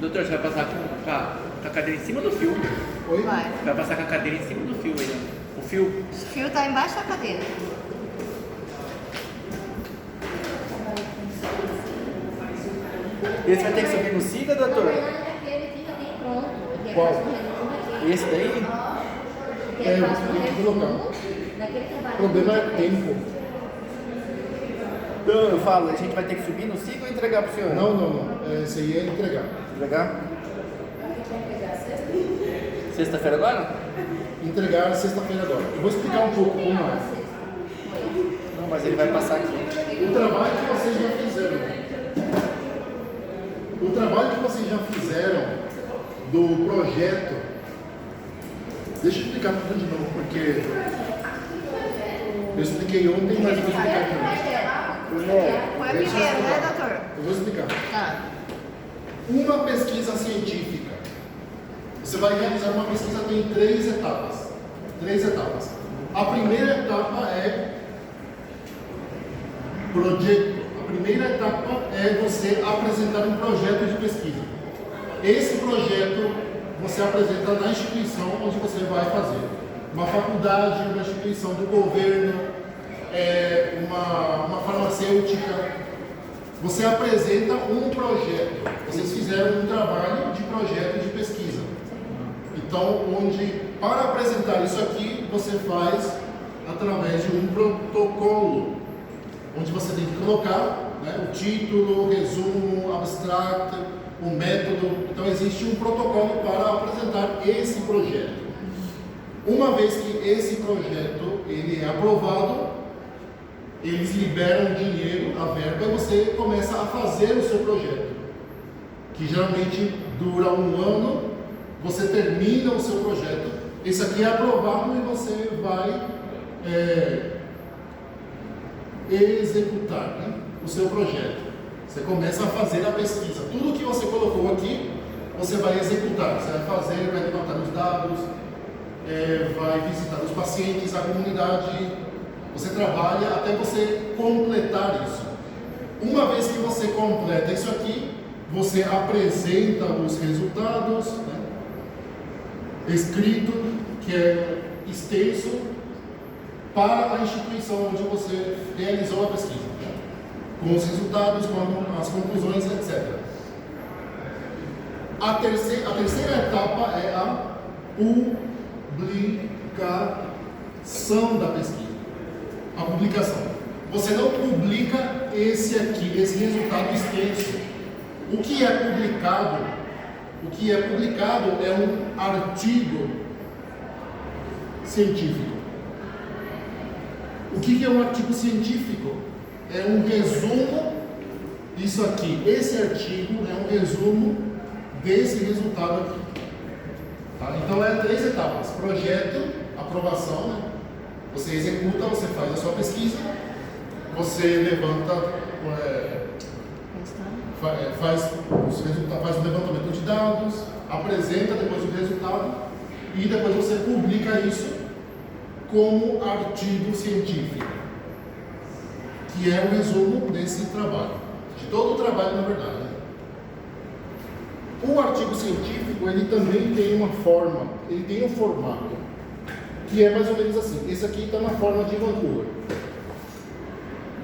Doutor, você vai passar com a cadeira em cima do fio. Oi? Vai passar com a cadeira em cima do fio aí, ó. O fio. O fio tá embaixo da cadeira. Esse vai ter que subir no SIGA, doutor? Qual? Esse daí? É, você tem que colocar. O problema é tempo. Então, eu falo, a gente vai ter que subir no SIGA ou entregar pro senhor? Não. Esse aí é entregar. Entregar? Sexta-feira agora? Entregar sexta-feira agora. Eu vou explicar um pouco como é. Não, mas ele vai passar aqui. O trabalho que vocês já fizeram. O trabalho que vocês já fizeram do projeto. Deixa eu explicar tudo de novo, porque eu expliquei ontem, mas eu vou explicar aqui. Foi a primeira, né, doutor? Eu vou explicar. Tá. Uma pesquisa científica. Você vai realizar uma pesquisa, tem três etapas. A primeira etapa é projeto. A primeira etapa é você apresentar um projeto de pesquisa. Esse projeto você apresenta na instituição onde você vai fazer. Uma faculdade, uma instituição do governo, uma farmacêutica. Você apresenta um projeto. Vocês fizeram um trabalho de projeto de pesquisa. Então, para apresentar isso aqui, você faz através de um protocolo, onde você tem que colocar, né, o título, o resumo, abstract, o método. Então, existe um protocolo para apresentar esse projeto. Uma vez que esse projeto ele é aprovado, eles liberam o dinheiro, a verba, e você começa a fazer o seu projeto, que geralmente dura um ano. Você termina o seu projeto, esse aqui é aprovado e você vai executar, né, o seu projeto. Você começa a fazer a pesquisa. Tudo que você colocou aqui, você vai executar. Você vai fazer, vai levantar os dados, vai visitar os pacientes, a comunidade. Você trabalha até você completar isso. Uma vez que você completa isso aqui, você apresenta os resultados, né, escrito, que é extenso, para a instituição onde você realizou a pesquisa, né, com os resultados, com as conclusões, etc. A terceira etapa é a publicação da pesquisa. A publicação. Você não publica esse resultado extenso. O que é publicado é um artigo científico. O que é um artigo científico? É um resumo disso aqui. Esse artigo é um resumo desse resultado aqui. Tá? Então, é 3 etapas: projeto, aprovação, né? Você executa, você faz a sua pesquisa, você levanta, faz o levantamento de dados, apresenta depois o resultado e depois você publica isso como artigo científico, que é o resumo desse trabalho, de todo o trabalho, na verdade, né? O artigo científico, ele também tem uma forma, ele tem um formato, que é mais ou menos assim. Esse aqui está na forma de Vancouver.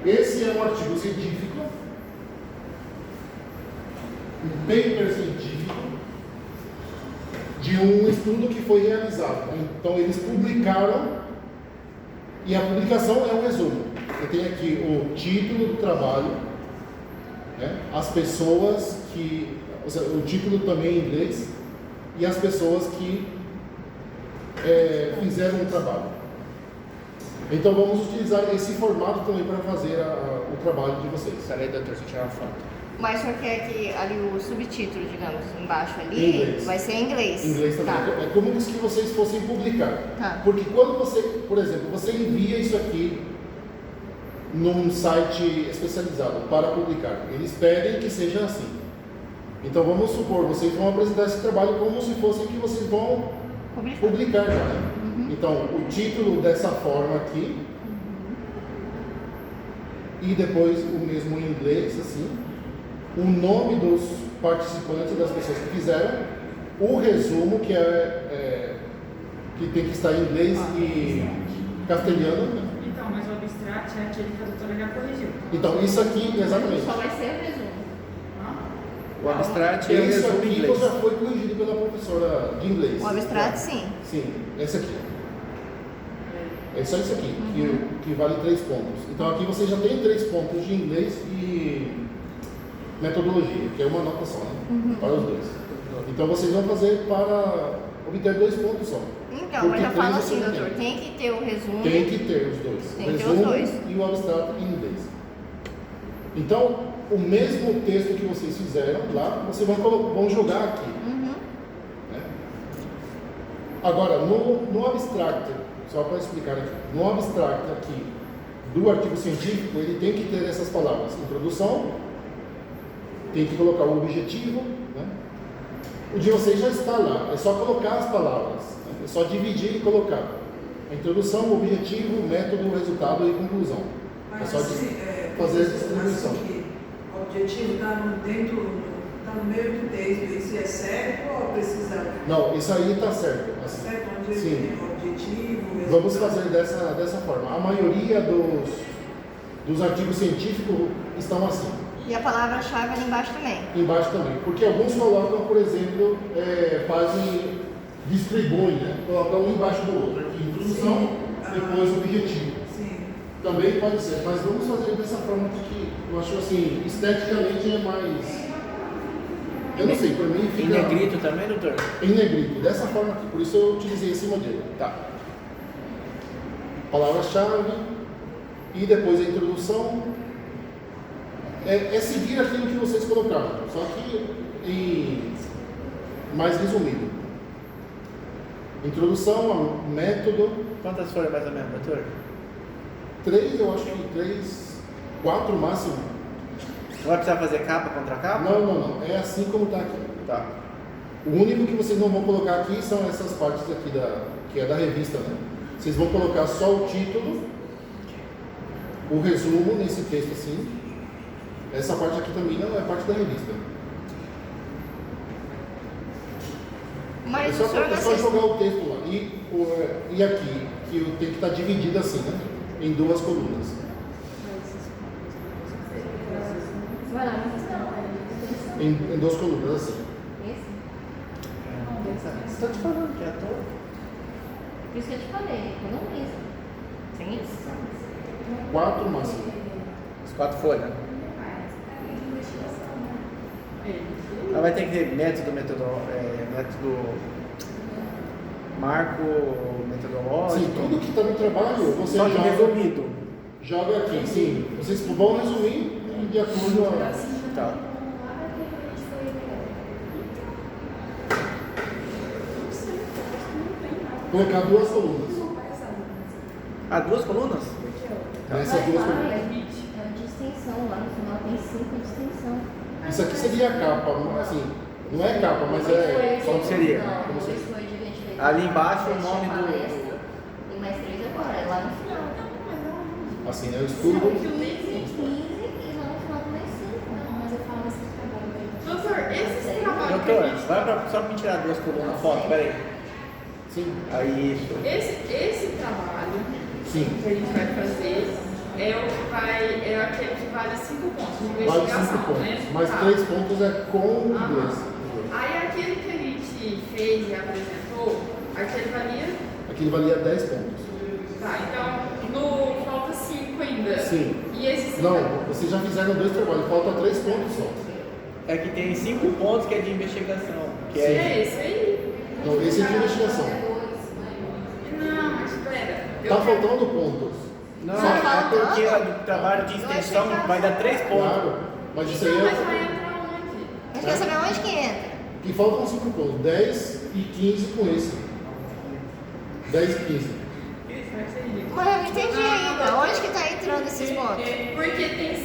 Esse é um artigo científico, um paper científico, de um estudo que foi realizado. Então, eles publicaram, e a publicação é um resumo. Eu tenho aqui o título do trabalho, né, as pessoas que... Ou seja, o título também em inglês, e as pessoas que fizeram o trabalho. Então vamos utilizar esse formato também para fazer o trabalho de vocês. Peraí, doutor, deixa eu tirar uma foto. Mas o senhor quer que ali o subtítulo, digamos, embaixo ali, Inglês. vai ser em inglês? Em inglês também. Tá. É como se vocês fossem publicar. Tá. Porque quando você, por exemplo, você envia isso aqui num site especializado para publicar, eles pedem que seja assim. Então vamos supor, vocês vão apresentar esse trabalho como se fosse que vocês vão publicar já, né? Então, o título dessa forma aqui, e depois o mesmo em inglês, assim, o nome dos participantes, das pessoas que fizeram, o resumo, que tem que estar em inglês e castelhano. Né? Então, mas o abstract é aquele que a doutora já corrigiu. Então, isso aqui, exatamente. Só vai ser o resumo. O abstract é o Isso resumo em aqui inglês. já foi corrigido pela professora de inglês. O abstract, sim. Sim, esse aqui. É só isso aqui, que vale 3 pontos. Então aqui você já tem 3 pontos de inglês e metodologia, que é uma nota só, né? Para os dois. Então vocês vão fazer para obter 2 pontos só. Então, Porque eu já falo 3 assim, você não doutor, tem que ter o resumo. Tem que ter os dois. Tem que ter Resumo os dois. e o abstrato em inglês. Então, o mesmo texto que vocês fizeram lá, vocês vão jogar aqui. Né? Agora, no abstract, só para explicar aqui, no abstract aqui do artigo científico, ele tem que ter essas palavras: introdução, tem que colocar o objetivo, né? O de vocês já está lá, é só colocar as palavras, né? É só dividir e colocar a introdução, o objetivo, o método, o resultado e conclusão. É só fazer essa distribuição. O objetivo está dentro, está no meio do texto, isso é certo ou precisa? Não, isso aí está certo. Está Assim. certo onde Sim. tem o objetivo? o Vamos resultado? fazer dessa forma. A maioria dos artigos científicos estão assim, E a palavra-chave ali embaixo também. embaixo também. Porque alguns colocam, por exemplo, distribuem, né? Colocam um embaixo do outro. Aqui, introdução, depois o objetivo. Sim. Também pode ser, mas vamos fazer dessa forma que eu acho assim, esteticamente é mais. Eu não sei, para mim Em fica. negrito também, doutor? Em negrito, dessa forma aqui. Por isso eu utilizei esse modelo. Tá. Palavra-chave e depois a introdução. É seguir aquilo que vocês colocaram, só que mais resumido. Introdução, método. Quantas folhas mais ou menos, doutor? 3, eu acho que 3, 4 máximo. Não vai precisar fazer capa contra capa? Não. É assim como está aqui. Tá. O único que vocês não vão colocar aqui são essas partes aqui que é da revista, né? Vocês vão colocar só o título, o resumo nesse texto assim. Essa parte aqui também não é parte da revista. Mas É o senhor não só assiste. jogar o texto lá. E aqui, que tem que estar dividido assim, né? Em 2 colunas. Vai lá, Em 2 colunas, assim. esse? Estou te falando, já tô. Por isso que eu te falei, economiza. Sem isso. 4 máximo. As 4 folhas. Ela vai ter que ter método marco metodológico. Sim, tudo que está no trabalho, você Só que resumido. joga aqui. Sim, vocês vão resumir de acordo a. Tá. Colocar 2 colunas. Ah, 2 colunas? Nessas 2 colunas. É de extensão, lá no final tem 5 de extensão. Isso aqui seria a capa, assim, não é capa, mas é. Como seria? Não, depois foi de gente feito. Ali embaixo, o Fechou nome a do- palestra, E mais 3 agora, é lá no final. Assim, né? Eu estudo. 15 e lá no final tem mais 5. Mas eu falo esse trabalho aí. Doutor, esses trabalhos que Doutor, a gente... vai só pra me tirar 2 colunas, foto, peraí. Sim. Aí, isso. Esse trabalho Sim. que a gente vai fazer é aquele que vale 5 pontos de Vale 5 investigação, pontos. né? Mas Tá. 3 pontos é com inglês. Aí aquele que a gente fez e apresentou, aquele valia. Aquilo valia 10 pontos. Tá, então falta 5 ainda. Sim. E esse 5 Não, vocês já fizeram 2 trabalhos, falta 3 pontos só. É que tem 5 pontos que é de investigação. Que é esse aí. Então, esse é de investigação. Não, mas espera. Tá faltando pontos. Não, Só é falta- porque o trabalho de extensão vai dar 3 pontos. Claro. Mas isso aí Então, mas vai é. entrar onde? A gente quer saber onde que entra. Que faltam 5 pontos. 10 e 15 com esse. 10 e 15. Isso vai ser ridículo. Mas eu não entendi ainda. Onde que tá entrando esses pontos? Porque tem,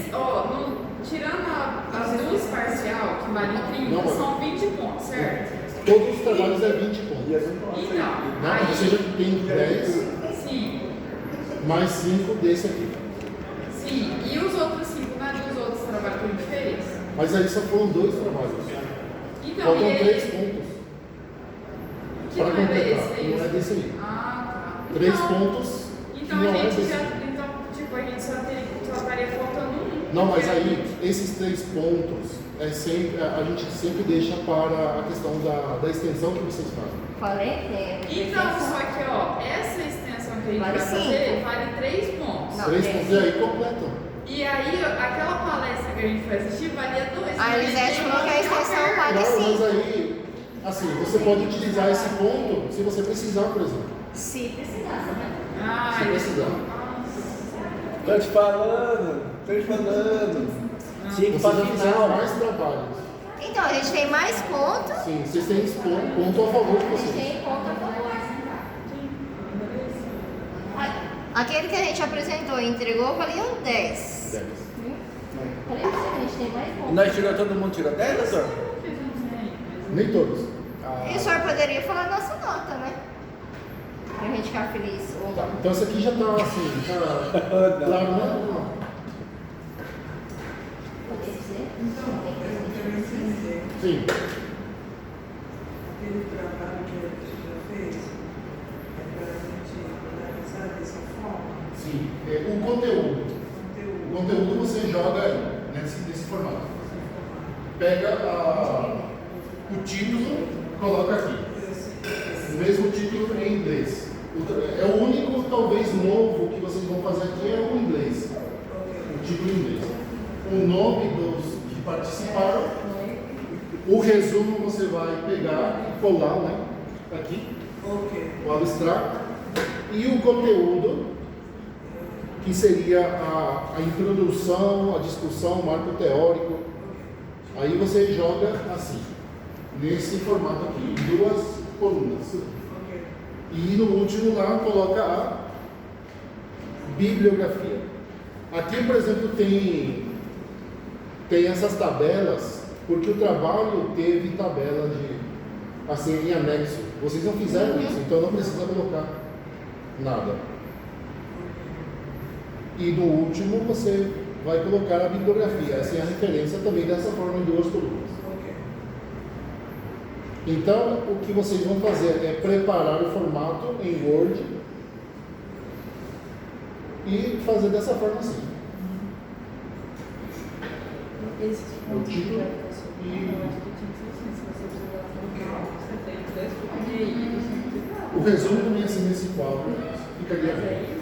tirando as duas parcial, que vale 30, Não, mas- são 20 pontos, certo? Todos os trabalhos é 20 pontos. Então, Não, aí, você já tem 10 sim, mais 5 desse aqui. sim. E os outros 5, não é dos outros trabalhos que a gente fez? Mas aí só foram 2 trabalhos. Então, Faltam e 3 aí? pontos Que para não é completar. desse, Não é desse aí. Ah, tá. 3 Então- pontos que Então não a é gente desse já. aí. Então, tipo, a gente só estaria faltando um. Não, mas porque- aí, esses 3 pontos, a gente sempre deixa para a questão da extensão que vocês fazem. Falei que Então, só que, ó, essa extensão que a gente Vale vai 5. fazer vale 3 pontos. Não, 3 é. pontos e aí completam. E aí, aquela palestra que a gente foi assistir valia 2. A Elisete falou que a extensão vale Não, mas 5. aí, assim, você pode utilizar esse ponto se você precisar, por exemplo. Se precisasse, né? Ah, Se precisar. Tô te falando, tô te falando. Tinha que Vocês fazer já o fizeram final. mais trabalhos. Então, a gente tem mais pontos. Sim, vocês têm esse ponto a favor de A gente vocês. tem ponto a favor. Aquele que a gente apresentou e entregou valia 10. 10. Falei pra você que a gente tem mais E pontos. nós tirou, todo mundo tirou 10, doutor? Nem todos. E o senhor poderia falar a nossa nota, né? Pra gente ficar feliz. Ou Tá, não. então esse aqui já tá assim, tá claro, né? Pode dizer? Então, Tem que eu dizer. quero entender. Sim. Aquele trabalho que a gente já fez, é para a gente analisar dessa forma, Sim. O conteúdo. O conteúdo você joga aí, nesse formato. Pega o título, coloca aqui. O mesmo título em inglês. É o único, talvez, novo que vocês vão fazer aqui é o inglês. O título em inglês. O nome dos que participaram. O resumo você vai pegar e colar, né? Aqui. Ok. O abstrato. E o conteúdo, que seria a introdução, a discussão, o marco teórico. Aí você joga assim, nesse formato aqui, em 2 colunas. Ok. E no último lá coloca a bibliografia. Aqui, por exemplo, tem essas tabelas, porque o trabalho teve tabela de, assim, em anexo. Vocês não fizeram isso, então não precisa colocar nada. E no último você vai colocar a bibliografia. Essa é a referência também dessa forma em 2 colunas. Ok. Então, o que vocês vão fazer é preparar o formato em Word e fazer dessa forma assim. Esses pontos O título eu e acho que tinha que ser assim, se você precisar falar, você tem 10 pontos e aí você não precisa. o resumo também assim nesse quadro ficaria bem.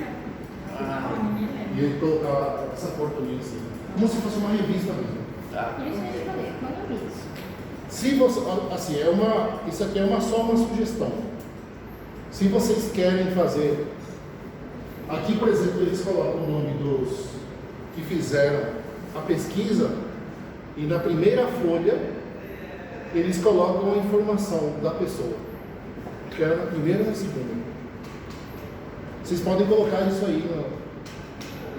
E ele colocar essa cor também assim, como se fosse uma revista mesmo. Tá. Por isso que eu falei, economiza. Se você, assim, isso aqui é só uma sugestão. Se vocês querem fazer, aqui por exemplo eles colocam o nome dos que fizeram a pesquisa e na primeira folha eles colocam a informação da pessoa, que era na primeira e na segunda. Vocês podem colocar isso aí em nota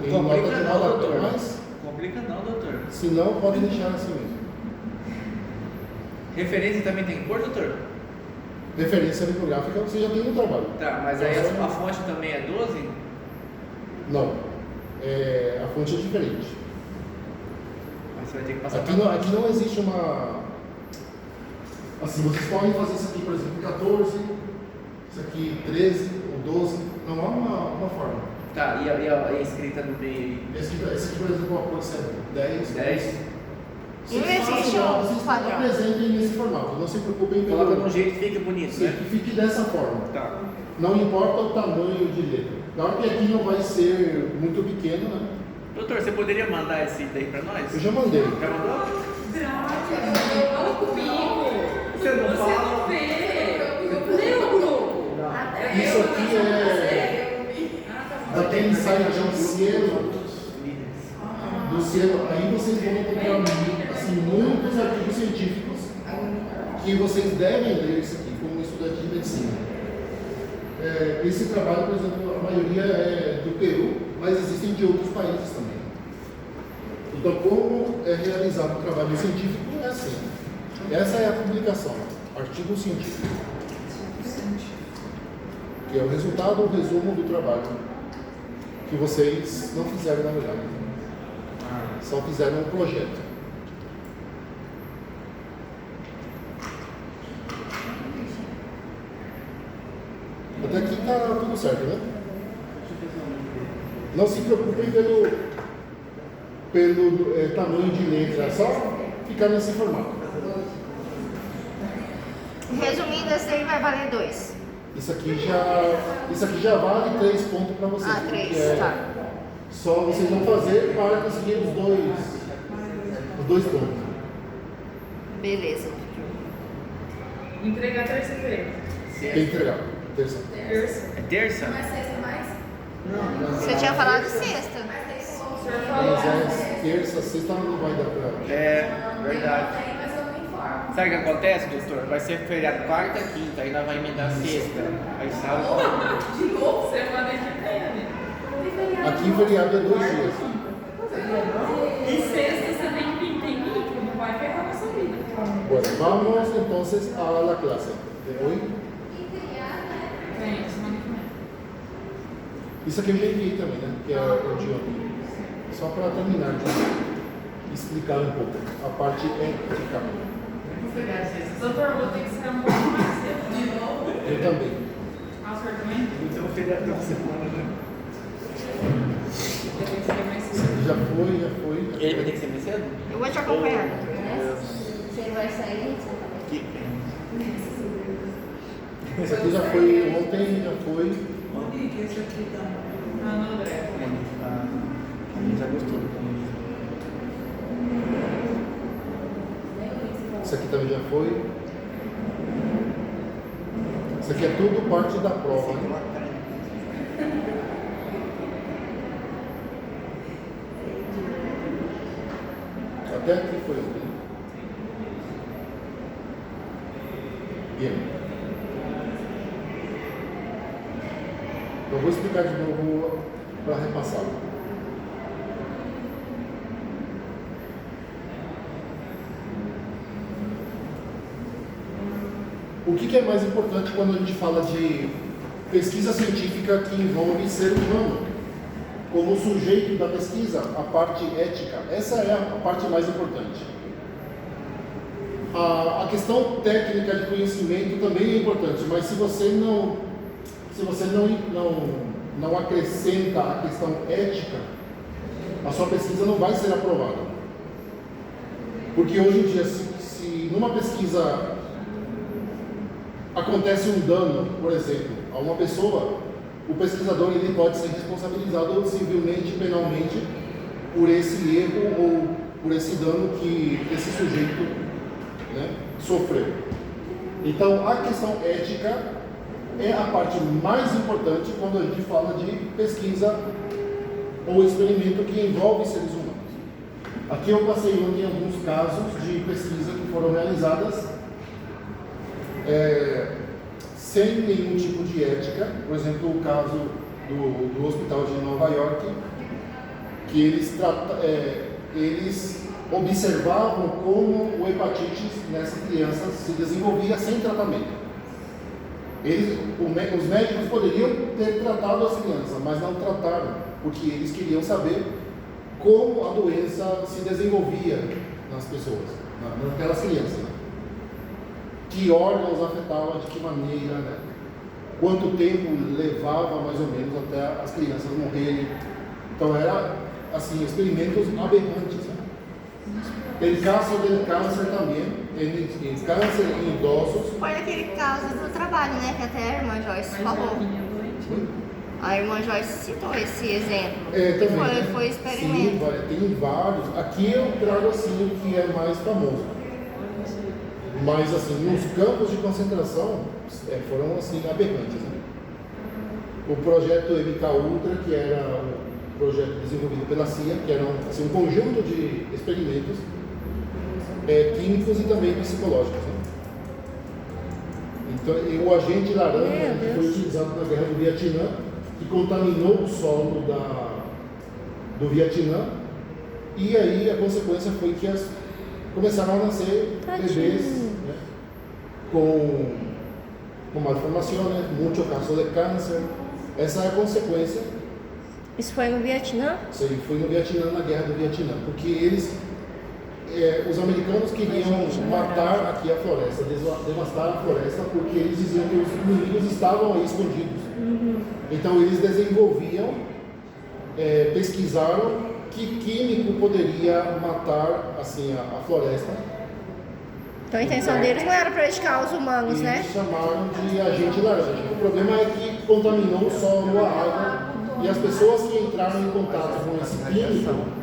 Complica de não, rodapé, doutor. mas Complica não, doutor. se não, pode deixar assim mesmo. Referência também tem cor, doutor? Referência bibliográfica você já tem no trabalho. Tá, mas aí a fonte também é 12? Não. A fonte é diferente. Mas você vai ter que passar Aqui não existe uma. Assim, vocês podem fazer isso aqui, por exemplo, 14, isso aqui 13 ou 12. Não há uma forma. Tá, e a escrita no meio aí? Esse aqui, por exemplo, pode ser 10. 10? Não existe um padrão. Apresentem nesse formato. Não se preocupem Coloca de um jeito que fique bonito, Sim, né? que fique dessa forma. Tá. Não importa o tamanho de letra. Claro que aqui não vai ser muito pequeno, né? Doutor, você poderia mandar esse daí pra nós? Eu já mandei. Já mandou? Fala comigo. Você não fala? não vê. Lê o grupo. Isso aqui daquele site do Cielo. Do Cielo. Aí vocês vão encontrar assim, muitos artigos científicos que vocês devem ler isso aqui como estudante de medicina. Esse trabalho, por exemplo, a maioria é do Peru, mas existem de outros países também. Então, como é realizado o trabalho científico, é assim. Essa é a publicação, artigo científico. Que é o resultado, o resumo do trabalho que vocês não fizeram na verdade. Só fizeram um projeto. Até aqui tá tudo certo, né? Não se preocupem pelo tamanho de letra, é só ficar nesse formato. Resumindo, esse aí vai valer 2. Isso aqui já vale 3 pontos para vocês. Ah, 3, porque tá. Só vocês vão fazer para conseguir os dois pontos. Beleza. Entregar terça-feira. Tem que entregar. Terça. Terça. É terça? Você tinha falado sexta. O senhor falou. Mas é terça, sexta não vai dar para. É, verdade. Sabe o que acontece, doutor? Vai ser feriado quarta, quinta, aí nós vamos emendar sexta. Aí sábado. De novo, semana que vem, amigo. Aqui feriado é 2 dias. E sexta você tem micro, não vai ferrar a sua vida. Bueno, vamos entonces a la clase de hoy. Tem, semana que vem. Isso aqui eu já enviei também, né? Que é o de ontem. Só para terminar de explicar um pouco a parte ética. Doutor, vou ter que sair um pouco mais cedo. De novo? Eu também. Ah, o senhor também? Então, feriado da semana, né? Eu tenho que sair mais cedo. Já foi. Ele vai ter que ser mais cedo? Eu vou te acompanhar. Se ele vai sair, você vai. Que Esse aqui já foi ontem, já foi. Onde que esse aqui tá? Ah, no André. A gente já gostou do comunismo. Isso aqui também já foi. Isso aqui é tudo parte da prova, né? Até aqui foi ontem. Bien. Eu vou explicar de novo para repassar. O que é mais importante quando a gente fala de pesquisa científica que envolve ser humano? Como sujeito da pesquisa, a parte ética, essa é a parte mais importante. A questão técnica de conhecimento também é importante, mas se você não acrescenta a questão ética, a sua pesquisa não vai ser aprovada. Porque hoje em dia, se numa pesquisa acontece um dano, por exemplo, a uma pessoa, o pesquisador ele pode ser responsabilizado civilmente, penalmente, por esse erro ou por esse dano que esse sujeito, né, sofreu. Então, a questão ética é a parte mais importante quando a gente fala de pesquisa ou experimento que envolve seres humanos. Aqui eu passei ontem alguns casos de pesquisa que foram realizadas sem nenhum tipo de ética. Por exemplo, o caso do hospital de Nova York, que eles observavam como o hepatite nessas crianças se desenvolvia sem tratamento. Os médicos poderiam ter tratado as crianças, mas não trataram, porque eles queriam saber como a doença se desenvolvia nas pessoas, naquelas crianças, né? Que órgãos afetavam, de que maneira, né? Quanto tempo levava mais ou menos até as crianças morrerem. Então era assim, experimentos aberrantes, né? Tem caso de câncer também, tem câncer em idosos. Foi naquele caso do trabalho, né? Que até a irmã Joyce falou. A irmã Joyce citou esse exemplo. Também, Foi experimento. Sim, tem vários. Aqui eu trago assim o que é mais famoso. Mas assim, nos campos de concentração foram assim aberrantes, né? O projeto MK Ultra, que era um projeto desenvolvido pela CIA, que era assim, um conjunto de experimentos químicos e também psicológicos, né? Então, o agente laranja que foi utilizado na guerra do Vietnã, que contaminou o solo do Vietnã, e aí a consequência foi que começaram a nascer bebês, né, com malformações, muitos casos de câncer. Essa é a consequência. Isso foi no Vietnã? Isso aí foi no Vietnã, na guerra do Vietnã, porque eles os americanos queriam matar aqui a floresta, devastar a floresta, porque eles diziam que os inimigos estavam aí escondidos. Então eles desenvolviam, pesquisaram que químico poderia matar assim, a floresta. Então a intenção deles não era prejudicar os humanos, E né? eles chamaram de agente laranja. O problema é que contaminou o solo, a água, e as pessoas que entraram em contato com esse químico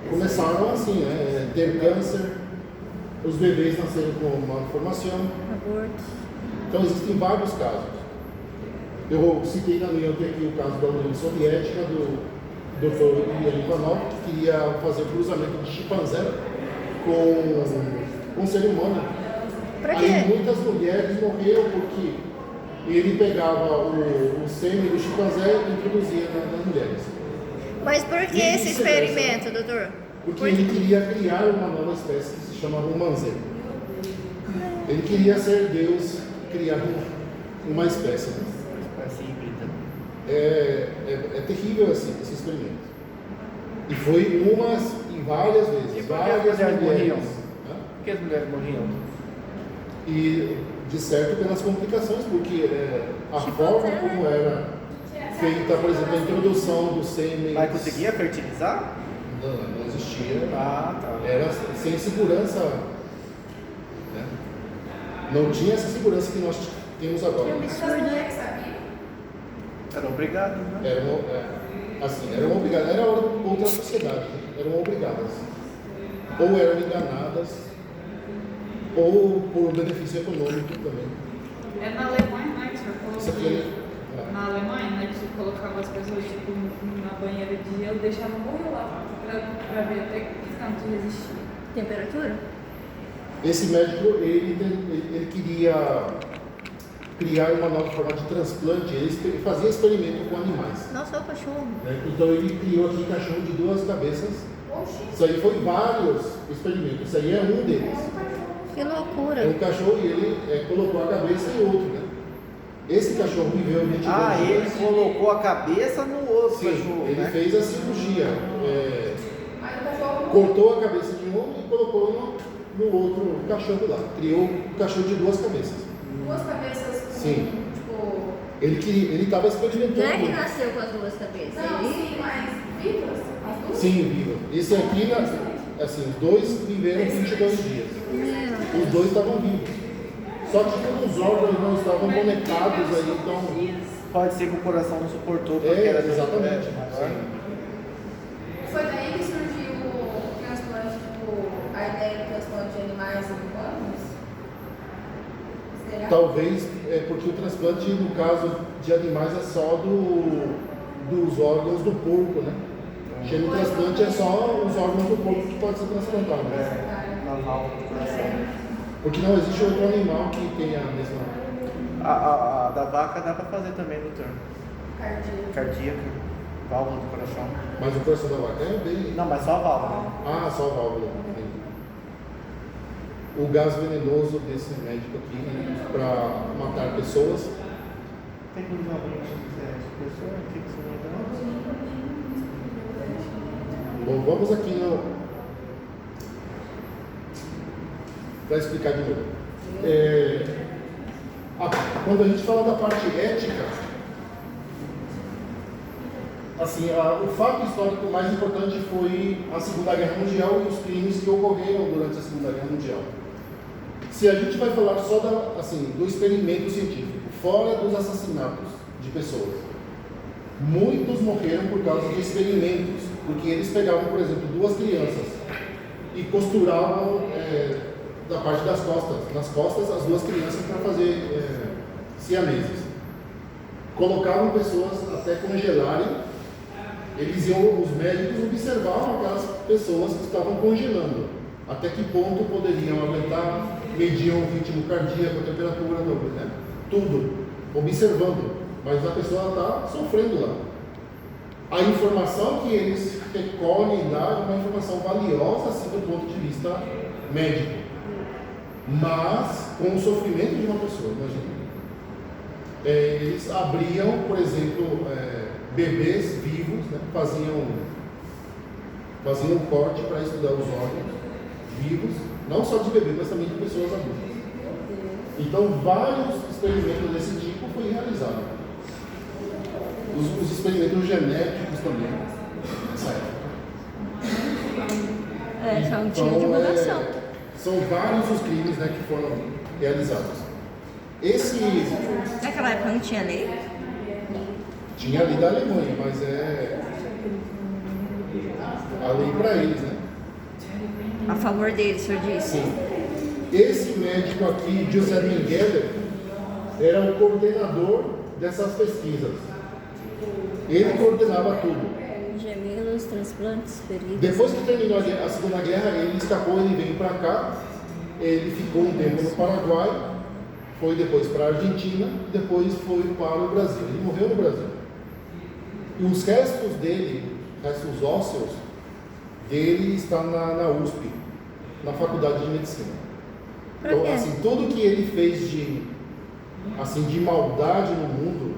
começaram assim, ter câncer, os bebês nasceram com malformação. Aborto. Então existem vários casos. Eu citei na minha aqui o caso da União Soviética, do Dr. Ilya Ivanov, que queria fazer cruzamento de chimpanzé com ser humano. Pra Aí quê? muitas mulheres morreram porque ele pegava o sêmen do chimpanzé e introduzia nas mulheres. Mas por que E esse vice-versa. experimento, doutor? Porque ele queria criar uma nova espécie que se chama romanzé. Ele queria ser Deus, criar uma espécie. Espécie híbrida. É terrível esse experimento. E foi umas e várias vezes. E por que as várias mulheres morriam? Hã? Por que as mulheres morriam? E de certo pelas complicações, porque a forma como era feita, por exemplo, a introdução do sêmen. Mas conseguia fertilizar? Não existia. Ah, tá. Era sem segurança. Né? Não tinha essa segurança que nós temos agora. Era obrigado, né? Eram obrigadas, era outra sociedade, né? Eram obrigadas. Ou eram enganadas, ou por benefício econômico também. É na Alemanha, né, que o senhor Isso colocou. aqui Na Alemanha, né, que colocava as pessoas tipo, na banheira de gelo, deixava morrer lá, pra ver até que tanto resistia. Temperatura? esse médico ele queria criar uma nova forma de transplante, ele fazia experimento com animais. Nossa, é o cachorro. Né? Então ele criou aqui cachorro de 2 cabeças. Isso aí foi vários experimentos, isso aí é um deles. Que loucura. É um cachorro e ele colocou a cabeça em outro, né? Esse cachorro viveu 22 Ah, dias. ele colocou a cabeça no outro Sim, cachorro, ele né? fez a cirurgia. Cortou a cabeça de um e colocou no outro cachorro lá. Criou um cachorro de 2 cabeças. Duas cabeças com, Sim. tipo... Ele estava experimentando. Não é que nasceu com as duas cabeças. Não, Ele... sim, mas vivas? As duas? Sim, viva. Esse aqui, assim, os dois viveram 22 dias. Os dois estavam vivos. Só que os órgãos não estavam conectados aí, então... Pode ser que o coração não suportou porque era exatamente. maior. Foi daí que surgiu o transplante, tipo, a ideia do transplante de animais e humanos? Será? Talvez porque o transplante, no caso de animais, é só dos órgãos do porco, né? Xenotransplante é só os órgãos do porco que pode ser transplantado. Né? Na válvula do coração. Porque não existe outro animal que tenha a mesma... A da vaca dá pra fazer também, doutor. Cardíaco. Cardíaca, válvula do coração. Mas o coração da vaca é bem... Não, mas só a válvula. Ah, só a válvula. O gás venenoso desse médico aqui, né, para matar pessoas. Tem que usar bem essa pessoa, o que você vai dar? Bom, vamos aqui para explicar de novo. Quando a gente fala da parte ética, assim, o fato histórico mais importante foi a Segunda Guerra Mundial e os crimes que ocorreram durante a Segunda Guerra Mundial. Se a gente vai falar só do experimento científico, fora dos assassinatos de pessoas, muitos morreram por causa de experimentos, porque eles pegavam, por exemplo, 2 crianças e costuravam da parte das costas, nas costas, as 2 crianças para fazer siameses. Colocavam pessoas até congelarem, os médicos observavam aquelas pessoas que estavam congelando, até que ponto poderiam aguentar, mediam o ritmo cardíaco, a temperatura, né? Tudo, observando, mas a pessoa está sofrendo lá. A informação que eles recolhem e dão é uma informação valiosa, assim, do ponto de vista médico, mas com o sofrimento de uma pessoa, imagina. Eles abriam, por exemplo, bebês vivos, né? faziam um corte para estudar os órgãos vivos, não só de bebês, mas também de pessoas adultas. Então, vários experimentos desse tipo foram realizados. Os experimentos genéticos também, nessa época. Já não tinha divulgação. São vários os crimes, né, que foram realizados. Naquela época não tinha lei? Tinha ali da Alemanha, mas é a lei para eles, né? A favor deles, o senhor disse? Sim. Esse médico aqui, Joseph Mengele, era o coordenador dessas pesquisas. Ele coordenava tudo. Gemelos, transplantes, feridos. Depois que terminou a Segunda Guerra, ele escapou, ele veio para cá, ele ficou um tempo no Paraguai, foi depois para a Argentina, depois foi para o Brasil. Ele morreu no Brasil. E os restos dele, restos ósseos dele, estão na USP, na Faculdade de Medicina. Então, assim, tudo que ele fez de maldade no mundo,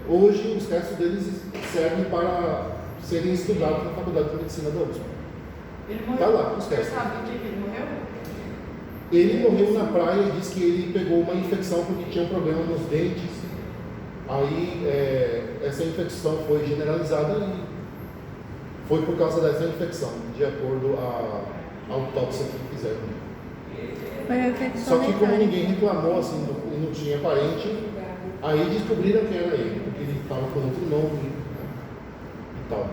hoje os restos deles servem para serem estudados na Faculdade de Medicina da USP. Ele morreu. Tá lá, os restos. Você sabe o que ele morreu? Ele morreu na praia e disse que ele pegou uma infecção porque tinha um problema nos dentes. Aí essa infecção foi generalizada e foi por causa dessa infecção, de acordo à autópsia que fizeram. Só que como ninguém reclamou, assim, e não tinha parente, aí descobriram que era ele, porque ele estava com outro nome, né, e tal.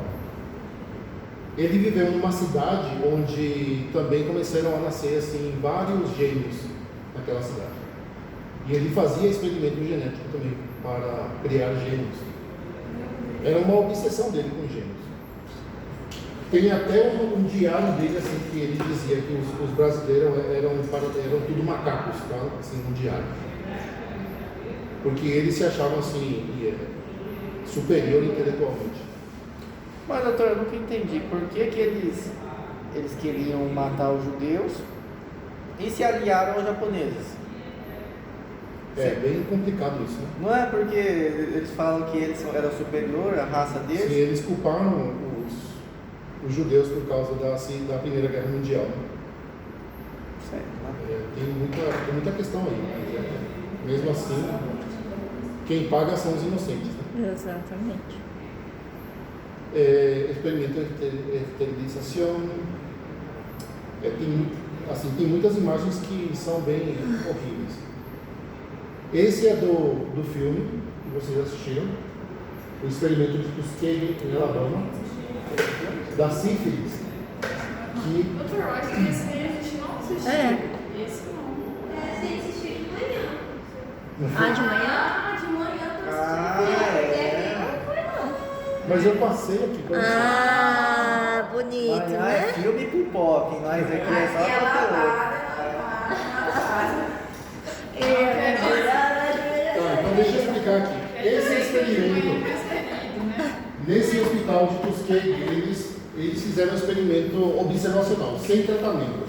Ele viveu numa cidade onde também começaram a nascer assim, vários gênios naquela cidade. E ele fazia experimento genético também para criar gênios. Era uma obsessão dele com gênios. Tem até um diário dele assim, que ele dizia que os brasileiros eram tudo macacos, tá? Assim, um diário. Porque eles se achavam assim, superior intelectualmente. Mas, doutor, eu nunca entendi por que eles queriam matar os judeus e se aliaram aos japoneses. É bem complicado isso, né? Não é porque eles falam que eles eram superior à raça deles? Sim, eles culparam os judeus por causa da Primeira Guerra Mundial. Certo, né? Tem muita questão aí, mas mesmo assim, quem paga são os inocentes, né? Exatamente. Experimento de esterilização. Tem muitas imagens que são bem horríveis. Esse é do filme que vocês assistiram, o experimento de Tuskegee em Alabama, da sífilis, que Doutor, eu acho que esse aí a gente não assistiu. Esse não. A gente assistiu de manhã. De manhã? De manhã eu Ah, assisti. é. Não foi não. mas eu passei aqui para vocês. Bonito, Lá é né? filme pipoca, nós aqui é só Aqui é conteúdo. lavada. Então deixa eu explicar aqui. Esse experimento, nesse hospital de Tuskegee, eles fizeram um experimento observacional, sem tratamento,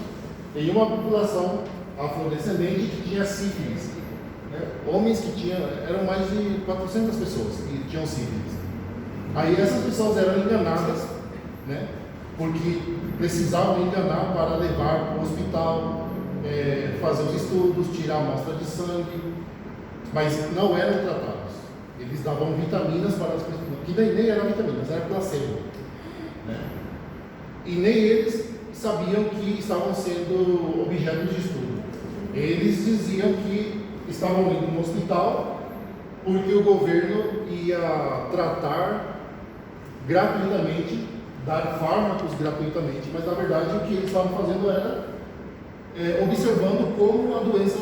em uma população afrodescendente que tinha sífilis. Né? Homens que eram mais de 400 pessoas que tinham sífilis. Aí essas pessoas eram enganadas, né? Porque precisavam enganar para levar para o hospital, fazer os estudos, tirar a amostra de sangue, mas não eram tratados. Eles davam vitaminas para as pessoas, que nem eram vitaminas, era placebo. Né? E nem eles sabiam que estavam sendo objetos de estudo. Eles diziam que estavam indo no hospital porque o governo ia tratar gratuitamente, dar fármacos gratuitamente, mas na verdade o que eles estavam fazendo era observando como a doença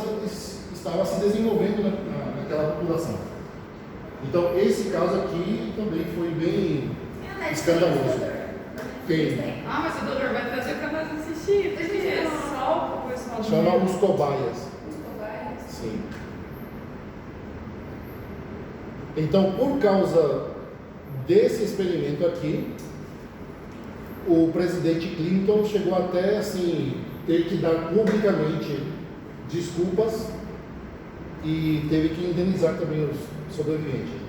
estava se desenvolvendo naquela população. Então esse caso aqui também foi bem escandaloso. Tem. Ah, mas o doutor vai trazer para nós assistir, porque é só o pessoal do Chama meio. Os Cobaias. Sim. Então, por causa desse experimento aqui, o presidente Clinton chegou até assim ter que dar publicamente desculpas e teve que indenizar também os sobreviventes.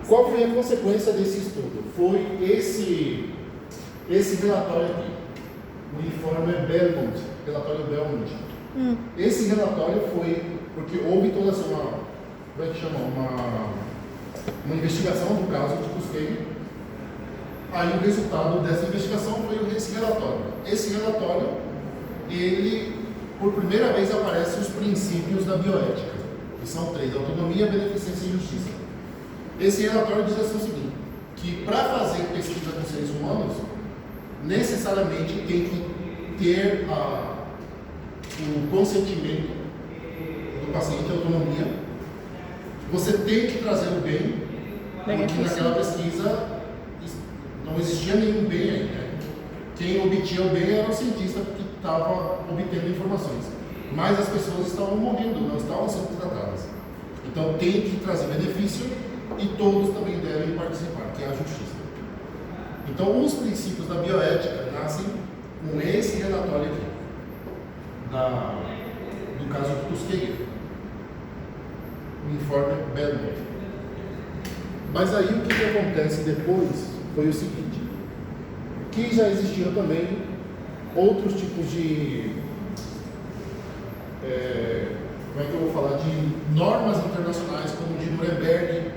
Qual foi a consequência desse estudo? Foi Esse relatório aqui, o informe Belmont, relatório Belmont. Esse relatório foi porque houve toda essa como é que chama? Uma investigação do caso de Tuskegee. Aí o resultado dessa investigação foi esse relatório. Esse relatório, ele, por primeira vez, aparece os princípios da bioética, que são 3: autonomia, beneficência e justiça. Esse relatório diz assim o seguinte, que para fazer pesquisa com seres humanos, necessariamente tem que ter o consentimento do paciente, a autonomia. Você tem que trazer o bem, porque naquela pesquisa não existia nenhum bem aí, né? Quem obtinha o bem era o cientista que estava obtendo informações. Mas as pessoas estavam morrendo, não estavam sendo tratadas. Então tem que trazer benefício e todos também devem participar, que é a justiça. Então os princípios da bioética nascem com esse relatório aqui, do caso do Tuskegee, o informe Belmont. Mas aí o que acontece depois foi o seguinte, que já existiam também outros tipos de, como é que eu vou falar, de normas internacionais, como o de Nuremberg,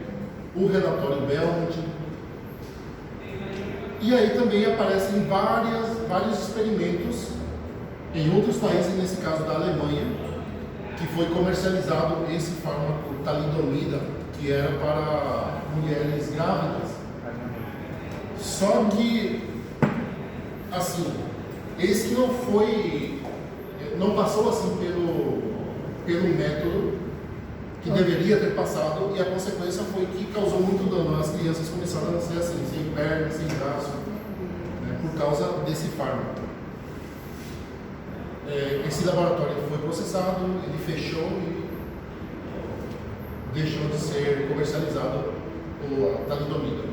o relatório Belmont. E aí também aparecem vários experimentos em outros países, nesse caso da Alemanha, que foi comercializado esse fármaco talidomida, que era para mulheres grávidas. Só que, assim, esse não passou assim pelo método que deveria ter passado, e a consequência foi que causou muito dano. As crianças começaram a ser assim, sem perna, sem braço, né, por causa desse fármaco. Esse laboratório foi processado, ele fechou e deixou de ser comercializado a talidomida.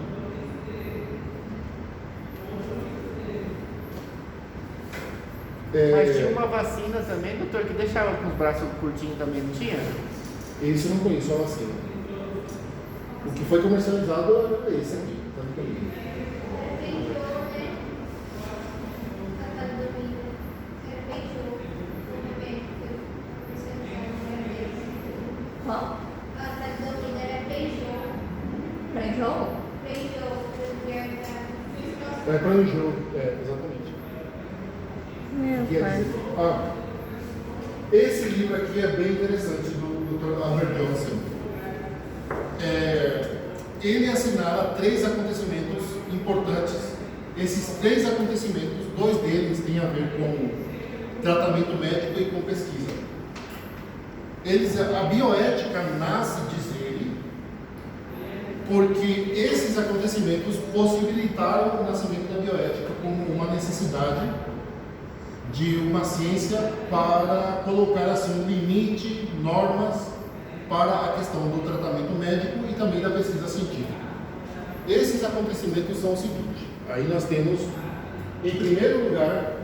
Mas tinha uma vacina também, doutor, que deixava com os braços curtinhos também, não tinha? Esse eu não conheço, a vacina. O que foi comercializado é esse aqui, talidomida. Qual? A talidomida era Peugeot. Peugeot? É para o jogo, exatamente. Meu Quer pai. dizer, esse livro aqui é bem interessante, do Dr. Albert Johnson. Ele assinala 3 acontecimentos importantes. Esses 3 acontecimentos, 2 deles têm a ver com tratamento médico e com pesquisa. A bioética nasce, diz ele, porque esses acontecimentos possibilitaram o nascimento da bioética como uma necessidade de uma ciência para colocar assim um limite, normas para a questão do tratamento médico e também da pesquisa científica. Esses acontecimentos são o seguinte, aí nós temos, em primeiro lugar,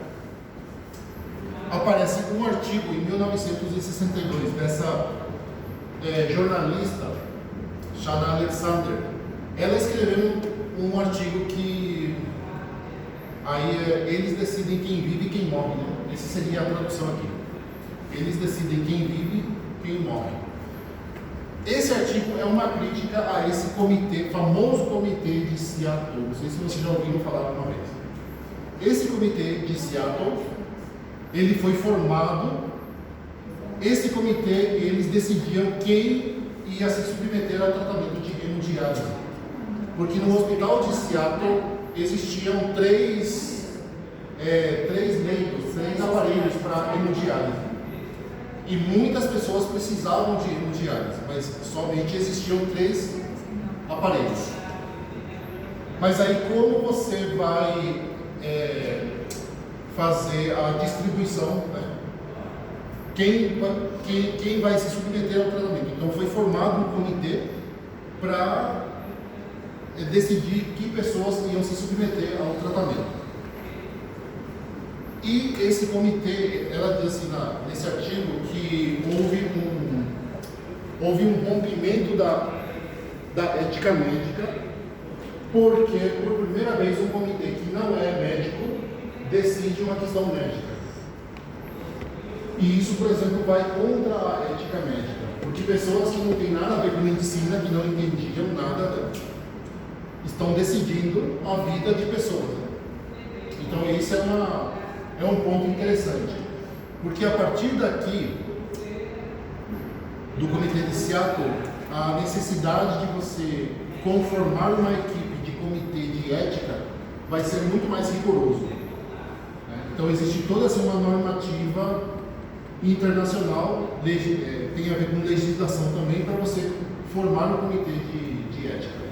aparece um artigo em 1962 dessa jornalista, Shana Alexander. Ela escreveu um artigo que aí eles decidem quem vive e quem morre, né? Essa seria a tradução aqui. Eles decidem quem vive e quem morre. Esse artigo é uma crítica a esse comitê, famoso comitê de Seattle. Não sei se vocês já ouviram falar alguma vez. Esse comitê de Seattle, ele foi formado. Esse comitê, eles decidiam quem ia se submeter ao tratamento de hemodiálise. Porque no hospital de Seattle existiam 3 leitos, 3 aparelhos para hemodiálise. E muitas pessoas precisavam de hemodiálise, mas somente existiam 3 aparelhos. Mas aí como você vai fazer a distribuição, né? Quem vai se submeter ao tratamento? Então foi formado um comitê para decidir que pessoas iam se submeter ao tratamento. E esse comitê, ela diz assim nesse artigo que houve um rompimento da ética médica Porque, por primeira vez, um comitê que não é médico decide uma questão médica. E isso, por exemplo, vai contra a ética médica. Porque pessoas que não têm nada a ver com medicina, que não entendiam nada, estão decidindo a vida de pessoas. Então, esse é um ponto interessante. Porque a partir daqui, do Comitê de Seattle, a necessidade de você conformar uma equipe de comitê de ética vai ser muito mais rigoroso. Então, existe toda essa uma normativa internacional, tem a ver com legislação também, para você formar um comitê de ética.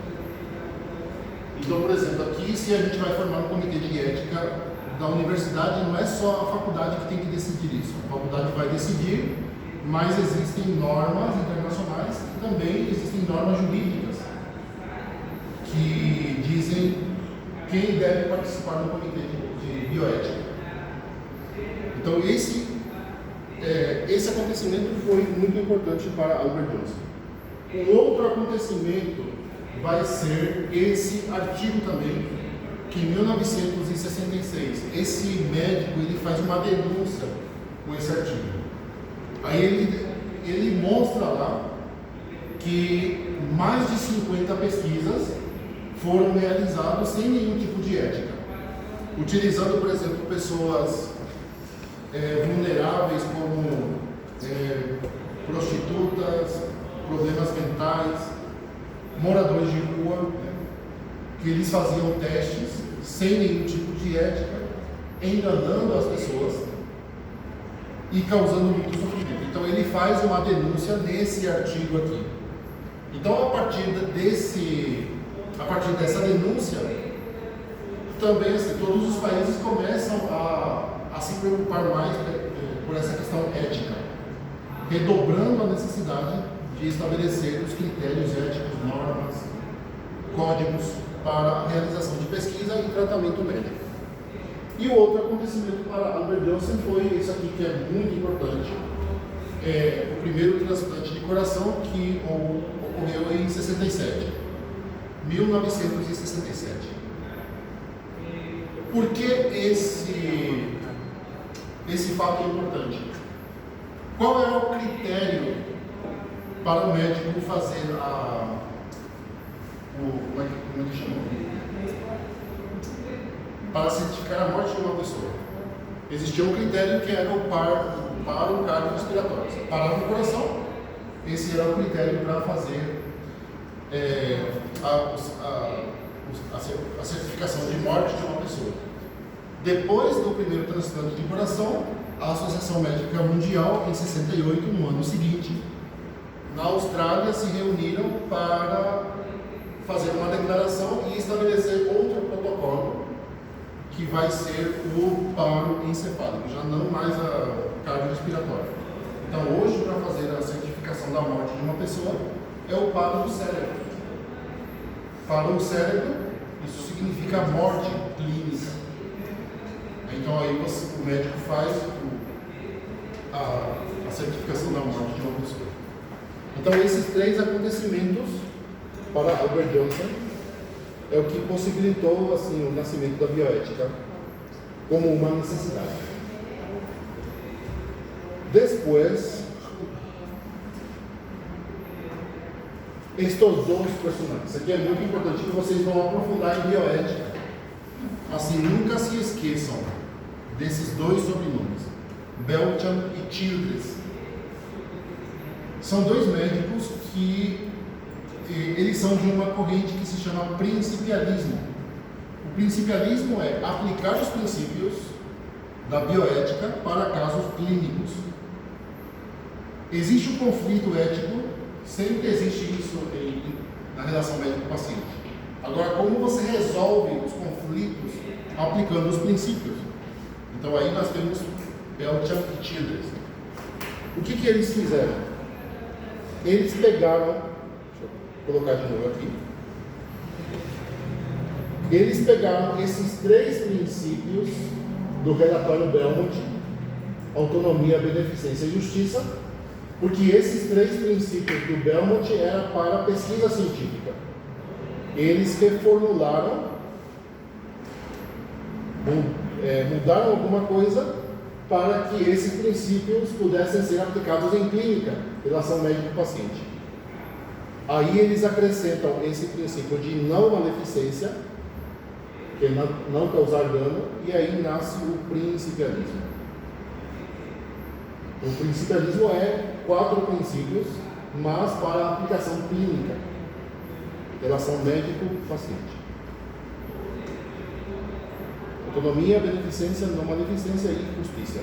Então, por exemplo, aqui, se a gente vai formar um comitê de ética da universidade, não é só a faculdade que tem que decidir isso. A faculdade vai decidir, mas existem normas internacionais e também existem normas jurídicas que dizem quem deve participar do comitê de bioética. Então, esse acontecimento foi muito importante para Albert Johnson. Um outro acontecimento vai ser esse artigo também, que em 1966, esse médico ele faz uma denúncia com esse artigo. Aí ele mostra lá que mais de 50 pesquisas foram realizadas sem nenhum tipo de ética, utilizando, por exemplo, pessoas vulneráveis como prostitutas, problemas mentais, moradores de rua, que eles faziam testes sem nenhum tipo de ética, enganando as pessoas e causando muito sofrimento. Então ele faz uma denúncia nesse artigo aqui. Então a partir dessa denúncia, também assim, todos os países começam a se preocupar mais por essa questão ética, redobrando a necessidade de estabelecer os critérios éticos, normas, códigos para a realização de pesquisa e tratamento médico. E o outro acontecimento para Albert Johnson foi esse aqui, que é muito importante, o primeiro transplante de coração, que ocorreu em 1967. Por que esse fato é importante? Qual é o critério para o médico fazer como é que chama? Para certificar a morte de uma pessoa? Existia um critério que era o paro cardiorrespiratório. Parava o coração, esse era o critério para fazer a certificação de morte de uma pessoa. Depois do primeiro transplante de coração, a Associação Médica Mundial, em 68, no ano seguinte, na Austrália, se reuniram para fazer uma declaração e estabelecer outro protocolo, que vai ser o paro encefálico, já não mais a cardiorrespiratória. Então, hoje, para fazer a certificação da morte de uma pessoa, é o paro do cérebro. Parou o cérebro, isso significa morte clínica. Então, aí o médico faz a certificação da morte de uma pessoa. Então, esses três acontecimentos para Albert Johnson é o que possibilitou assim, o nascimento da bioética como uma necessidade. Depois, estes dois personagens. Isso aqui é muito importante que vocês vão aprofundar em bioética. Assim, nunca se esqueçam desses dois sobrenomes, Belcham e Childress. São dois médicos que eles são de uma corrente que se chama principialismo. O principialismo é aplicar os princípios da bioética para casos clínicos. Existe um conflito ético, sempre existe isso na relação médico-paciente. Agora, como você resolve os conflitos aplicando os princípios? Então aí nós temos Belcham e Childress. O que eles fizeram? Eles pegaram, deixa eu colocar de novo aqui. Eles pegaram esses três princípios do relatório Belmont, autonomia, beneficência e justiça, porque esses três princípios do Belmont eram para pesquisa científica. eles reformularam, mudaram alguma coisa para que esses princípios pudessem ser aplicados em clínica, relação médico-paciente. Aí eles acrescentam esse princípio de não maleficência, que é não causar dano, e aí nasce o principialismo. O principialismo é 4 princípios, mas para a aplicação clínica, relação médico-paciente. Autonomia, beneficência, não maleficência e justiça.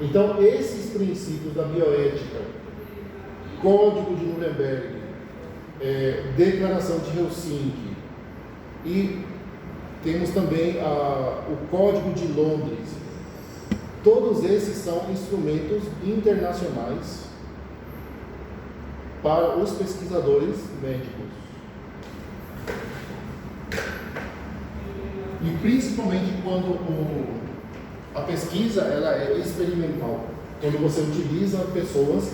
Então, esses princípios da bioética, Código de Nuremberg, Declaração de Helsinki e temos também o Código de Londres, todos esses são instrumentos internacionais para os pesquisadores médicos. E principalmente quando a pesquisa ela é experimental, quando você utiliza pessoas,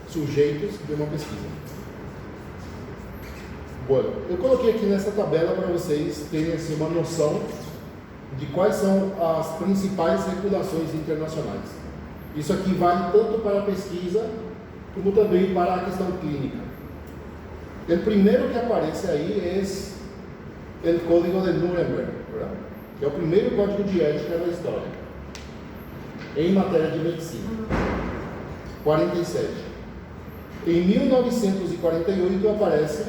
sujeitos de uma pesquisa. Bom, eu coloquei aqui nessa tabela para vocês terem assim, uma noção de quais são as principais regulações internacionais. Isso aqui vale tanto para a pesquisa como também para a questão clínica. O primeiro que aparece aí é o Código de Nuremberg, que é o primeiro código de ética da história, em matéria de medicina. 47. Em 1948 aparece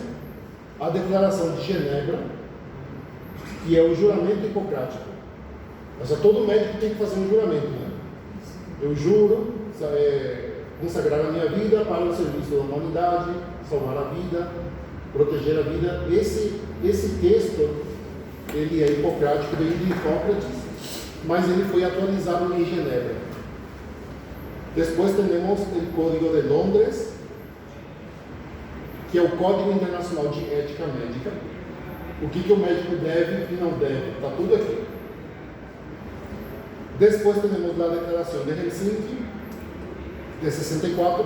a Declaração de Genebra, que é o juramento hipocrático. Mas todo médico tem que fazer um juramento, né? Eu juro consagrar a minha vida para o serviço da humanidade, salvar a vida, proteger a vida. Esse texto, ele é hipocrático, vem de Hipócrates, mas ele foi atualizado em Genebra. Depois temos o Código de Londres, que é o Código Internacional de Ética Médica. O que o médico deve e não deve, está tudo aqui. Depois temos a Declaração de Helsinki, de 64.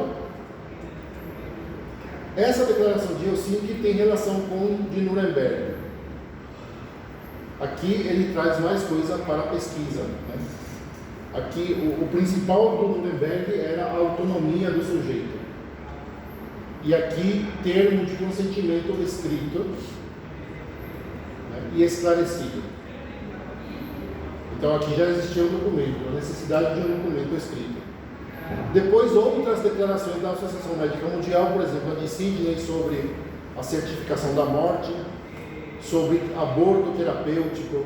Essa Declaração de Helsinki tem relação com de Nuremberg. Aqui ele traz mais coisa para a pesquisa, né? Aqui o principal do Nuremberg era a autonomia do sujeito. E aqui termo de consentimento escrito, né, e esclarecido. Então aqui já existia um documento, a necessidade de um documento escrito. Depois outras declarações da Associação Médica Mundial, por exemplo, a de Sydney sobre a certificação da morte, sobre aborto terapêutico,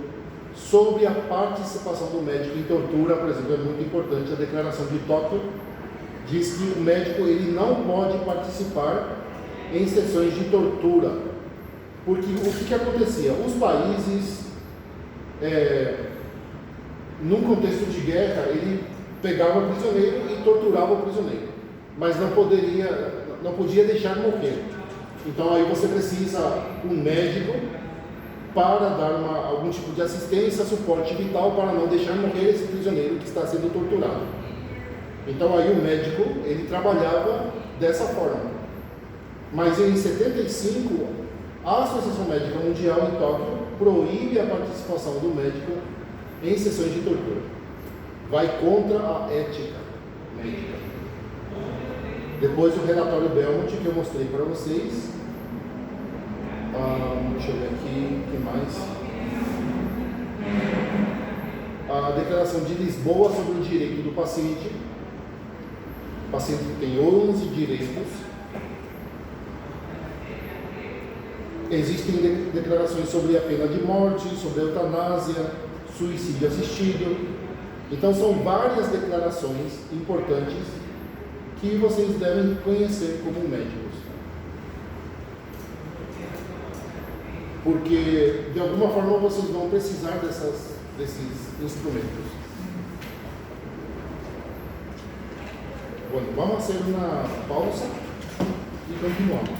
sobre a participação do médico em tortura, por exemplo, é muito importante. A Declaração de Tóquio diz que o médico ele não pode participar em sessões de tortura, porque o que acontecia? Os países, num contexto de guerra, ele pegava o prisioneiro e torturava o prisioneiro, mas não podia deixar morrer. Então aí você precisa um médico para dar algum tipo de assistência, suporte vital para não deixar morrer esse prisioneiro que está sendo torturado. Então aí o médico ele trabalhava dessa forma. Mas em 75 a Associação Médica Mundial em Tóquio proíbe a participação do médico em sessões de tortura. Vai contra a ética médica. Depois o relatório Belmont que eu mostrei para vocês. Deixa eu ver aqui, o que mais? A Declaração de Lisboa sobre o direito do paciente. O paciente tem 11 direitos. Existem declarações sobre a pena de morte, sobre a eutanásia, suicídio assistido. Então são várias declarações importantes que vocês devem conhecer como médicos. Porque de alguma forma vocês vão precisar desses instrumentos. Bom, vamos fazer uma pausa e continuamos.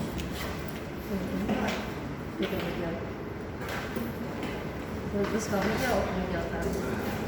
Vou buscar o Miguel, tá?